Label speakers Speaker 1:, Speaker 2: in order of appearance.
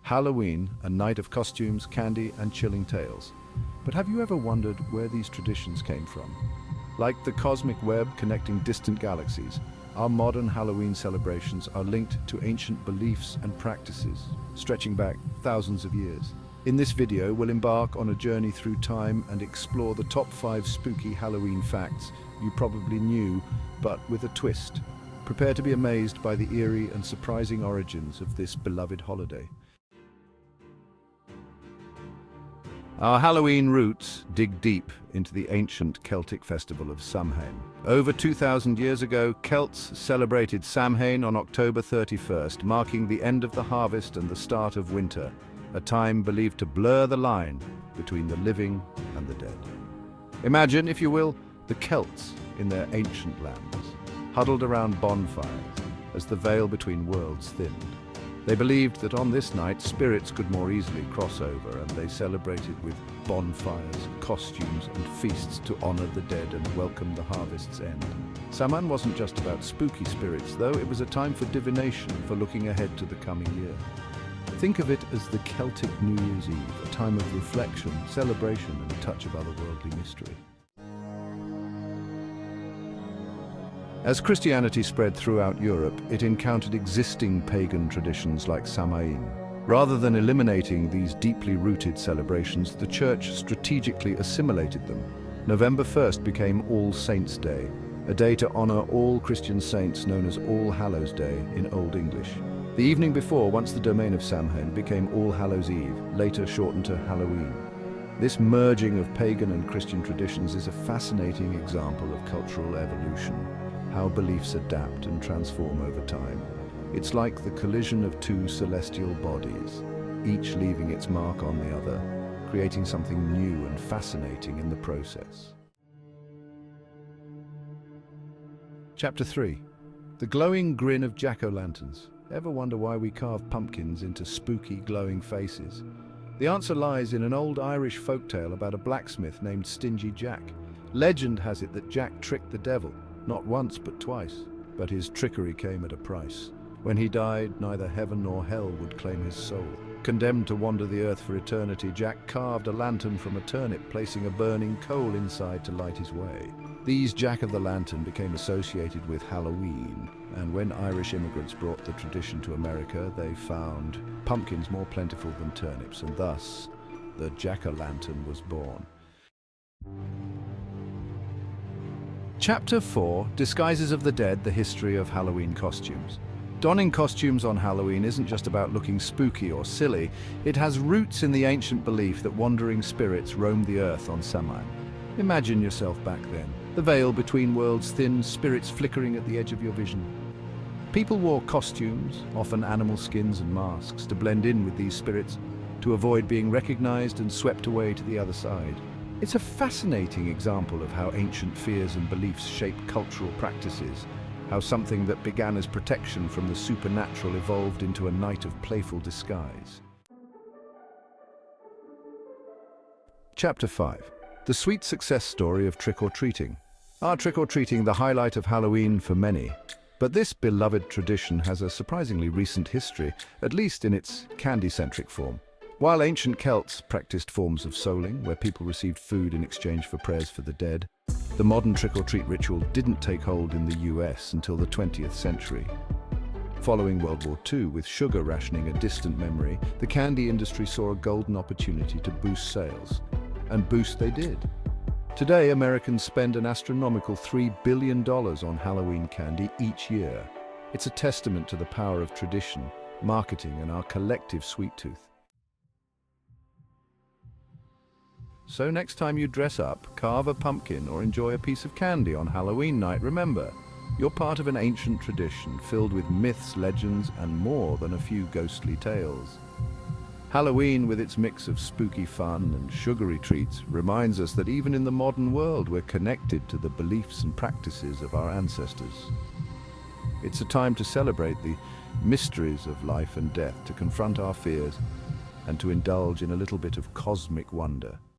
Speaker 1: Halloween, a night of costumes, candy, and chilling tales. But have you ever wondered where these traditions came from? Like the cosmic web connecting distant galaxies, our modern Halloween celebrations are linked to ancient beliefs and practices, stretching back thousands of years. In this video, we'll embark on a journey through time and explore the top 5 spooky Halloween facts you probably knew, but with a twist. Prepare to be amazed by the eerie and surprising origins of this beloved holiday. Our Halloween roots dig deep into the ancient Celtic festival of Samhain. Over 2,000 years ago, Celts celebrated Samhain on October 31st, marking the end of the harvest and the start of winter, a time believed to blur the line between the living and the dead. Imagine, if you will, the Celts in their ancient lands, huddled around bonfires as the veil between worlds thinned. They believed that on this night, spirits could more easily cross over, and they celebrated with bonfires, costumes, and feasts to honor the dead and welcome the harvest's end. Samhan wasn't just about spooky spirits, though. It was a time for divination, for looking ahead to the coming year. Think of it as the Celtic New Year's Eve, a time of reflection, celebration, and a touch of otherworldly mystery. As Christianity spread throughout Europe, it encountered existing pagan traditions like Samhain. Rather than eliminating these deeply rooted celebrations, the Church strategically assimilated them. November 1st became All Saints' Day, a day to honor all Christian saints known as All Hallows Day in Old English. The evening before, once the domain of Samhain, became All Hallows Eve, later shortened to Halloween. This merging of pagan and Christian traditions is a fascinating example of cultural evolution. How beliefs adapt and transform over time. It's like the collision of two celestial bodies, each leaving its mark on the other, creating something new and fascinating in the process. Chapter 3. The glowing grin of jack-o'-lanterns. Ever wonder why we carve pumpkins into spooky, glowing faces? The answer lies in an old Irish folktale about a blacksmith named Stingy Jack. Legend has it that Jack tricked the devil, not once but twice, but his trickery came at a price. When he died, neither heaven nor hell would claim his soul. Condemned to wander the earth for eternity, Jack carved a lantern from a turnip, placing a burning coal inside to light his way. These Jack-o'-the-lantern became associated with Halloween, and when Irish immigrants brought the tradition to America, they found pumpkins more plentiful than turnips, and thus the Jack-o'-lantern was born. Chapter 4. Disguises of the Dead, the history of Halloween costumes. Donning costumes on Halloween isn't just about looking spooky or silly. It has roots in the ancient belief that wandering spirits roam the earth on Samhain. Imagine yourself back then, the veil between worlds thin, spirits flickering at the edge of your vision. People wore costumes, often animal skins and masks, to blend in with these spirits, to avoid being recognized and swept away to the other side. It's a fascinating example of how ancient fears and beliefs shape cultural practices, how something that began as protection from the supernatural evolved into a night of playful disguise. Chapter 5. The sweet success story of trick-or-treating. Are trick-or-treating the highlight of Halloween for many? But this beloved tradition has a surprisingly recent history, at least in its candy-centric form. While ancient Celts practiced forms of souling, where people received food in exchange for prayers for the dead, the modern trick-or-treat ritual didn't take hold in the US until the 20th century. Following World War II, with sugar rationing a distant memory, the candy industry saw a golden opportunity to boost sales. And boost they did. Today, Americans spend an astronomical $3 billion on Halloween candy each year. It's a testament to the power of tradition, marketing, and our collective sweet tooth. So next time you dress up, carve a pumpkin, or enjoy a piece of candy on Halloween night, remember, you're part of an ancient tradition filled with myths, legends, and more than a few ghostly tales. Halloween, with its mix of spooky fun and sugary treats, reminds us that even in the modern world, we're connected to the beliefs and practices of our ancestors. It's a time to celebrate the mysteries of life and death, to confront our fears, and to indulge in a little bit of cosmic wonder.